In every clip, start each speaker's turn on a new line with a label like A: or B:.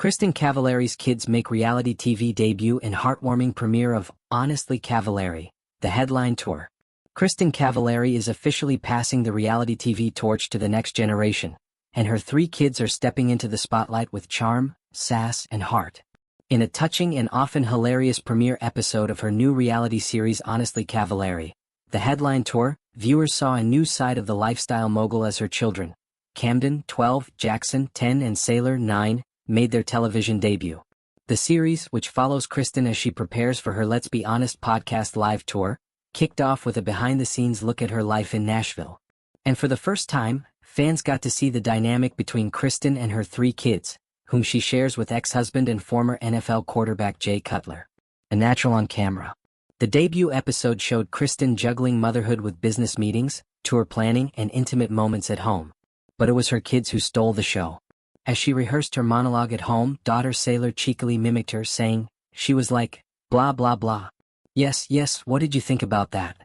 A: Kristin Cavallari's kids make reality TV debut and heartwarming premiere of Honestly Cavallari, the headline tour. Kristin Cavallari is officially passing the reality TV torch to the next generation, and her three kids are stepping into the spotlight with charm, sass, and heart. In a touching and often hilarious premiere episode of her new reality series Honestly Cavallari, the headline tour, viewers saw a new side of the lifestyle mogul as her children, Camden, 12, Jaxon, 10, and Saylor, 9, made their television debut. The series, which follows Kristin as she prepares for her Let's Be Honest podcast live tour, kicked off with a behind-the-scenes look at her life in Nashville. And for the first time, fans got to see the dynamic between Kristin and her three kids, whom she shares with ex-husband and former NFL quarterback Jay Cutler. A natural on camera. The debut episode showed Kristin juggling motherhood with business meetings, tour planning, and intimate moments at home. But it was her kids who stole the show. As she rehearsed her monologue at home, daughter Saylor cheekily mimicked her, saying, she was like, blah blah blah. Yes, what did you think about that?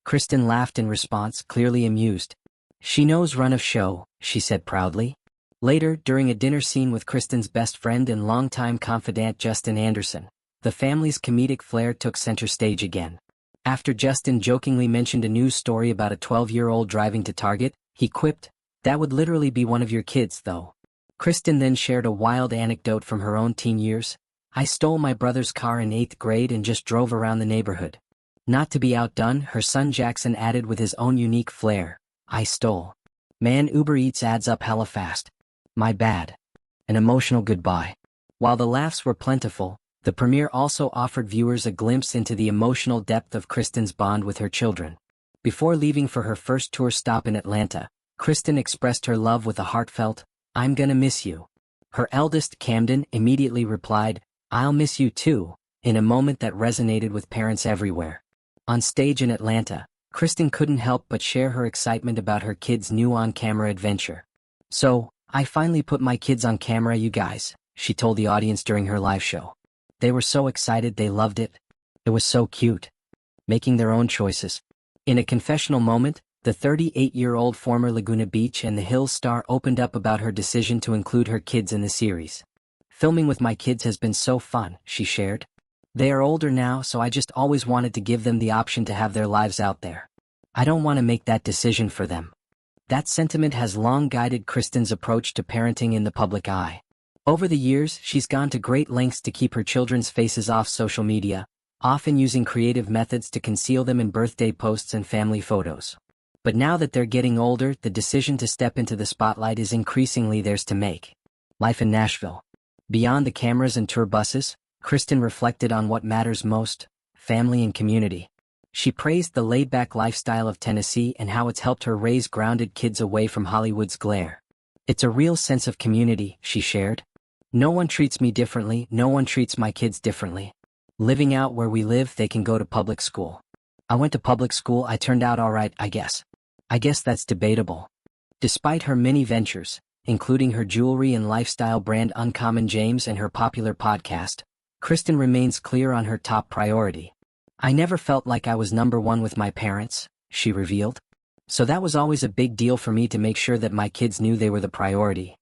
A: Kristin laughed in response, clearly amused. She knows run of show, she said proudly. Later, during a dinner scene with Kristin's best friend and longtime confidant Justin Anderson, the family's comedic flair took center stage again. After Justin jokingly mentioned a news story about a 12-year-old driving to Target, he quipped, "That would literally be one of your kids, though." Kristin then shared a wild anecdote from her own teen years. "I stole my brother's car in 8th grade and just drove around the neighborhood." Not to be outdone, her son Jaxon added with his own unique flair, "I stole. Man, Uber Eats adds up hella fast. My bad." An emotional goodbye. While the laughs were plentiful, the premiere also offered viewers a glimpse into the emotional depth of Kristin's bond with her children. Before leaving for her first tour stop in Atlanta, Kristin expressed her love with a heartfelt, "I'm gonna miss you." Her eldest, Camden, immediately replied, "I'll miss you too," in a moment that resonated with parents everywhere. On stage in Atlanta, Kristin couldn't help but share her excitement about her kids' new on-camera adventure. "So, I finally put my kids on camera, you guys," she told the audience during her live show. They were so excited, they loved it. It was so cute. Making their own choices. In a confessional moment, the 38-year-old former Laguna Beach and the Hills star opened up about her decision to include her kids in the series. "Filming with my kids has been so fun," she shared. "They are older now, so I just always wanted to give them the option to have their lives out there. I don't want to make that decision for them." That sentiment has long guided Kristin's approach to parenting in the public eye. Over the years, she's gone to great lengths to keep her children's faces off social media, often using creative methods to conceal them in birthday posts and family photos. But now that they're getting older, the decision to step into the spotlight is increasingly theirs to make. Life in Nashville. Beyond the cameras and tour buses, Kristin reflected on what matters most, family and community. She praised the laid-back lifestyle of Tennessee and how it's helped her raise grounded kids away from Hollywood's glare. "It's a real sense of community," she shared. "No one treats me differently, no one treats my kids differently. Living out where we live, they can go to public school. I went to public school, I turned out alright, I guess. I guess that's debatable." Despite her many ventures, including her jewelry and lifestyle brand Uncommon James and her popular podcast, Kristin remains clear on her top priority. "I never felt like I was number one with my parents," she revealed. "So that was always a big deal for me to make sure that my kids knew they were the priority."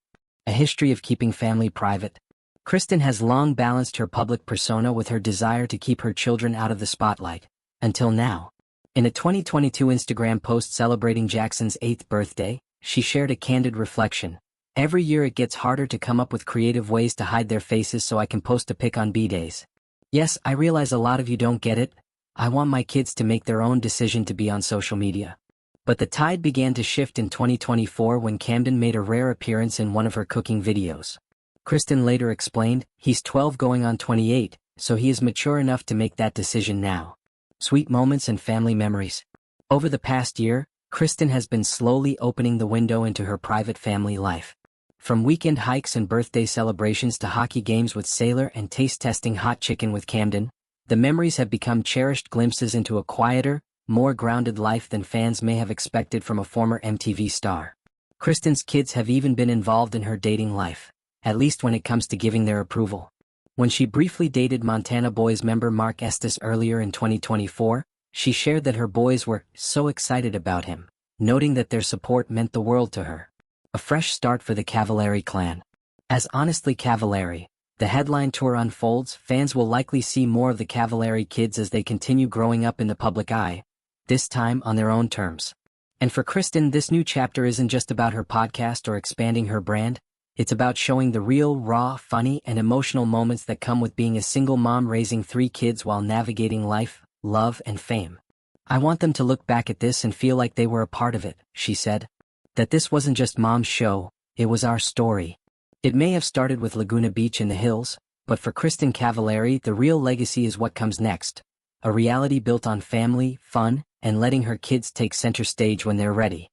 A: A history of keeping family private. Kristin has long balanced her public persona with her desire to keep her children out of the spotlight, until now. In a 2022 Instagram post celebrating Jaxon's 8th birthday, she shared a candid reflection. "Every year it gets harder to come up with creative ways to hide their faces so I can post a pic on B-days. Yes, I realize a lot of you don't get it. I want my kids to make their own decision to be on social media." But the tide began to shift in 2024 when Camden made a rare appearance in one of her cooking videos. Kristin later explained, "He's 12 going on 28, so he is mature enough to make that decision now." Sweet moments and family memories. Over the past year, Kristin has been slowly opening the window into her private family life. From weekend hikes and birthday celebrations to hockey games with Saylor and taste-testing hot chicken with Camden, the memories have become cherished glimpses into a quieter, more grounded life than fans may have expected from a former MTV star. Kristin's kids have even been involved in her dating life, at least when it comes to giving their approval. When she briefly dated Montana Boys member Mark Estes earlier in 2024, she shared that her boys were so excited about him, noting that their support meant the world to her. A fresh start for the Cavallari clan. As Honestly Cavallari, the headline tour unfolds, fans will likely see more of the Cavallari kids as they continue growing up in the public eye, this time on their own terms. And for Kristin, this new chapter isn't just about her podcast or expanding her brand, it's about showing the real, raw, funny, and emotional moments that come with being a single mom raising 3 kids while navigating life, love, and fame. "I want them to look back at this and feel like they were a part of it," she said. "That this wasn't just Mom's show, it was our story. It may have started with Laguna Beach in the hills, but for Kristin Cavallari, the real legacy is what comes next. A reality built on family, fun, and letting her kids take center stage when they're ready."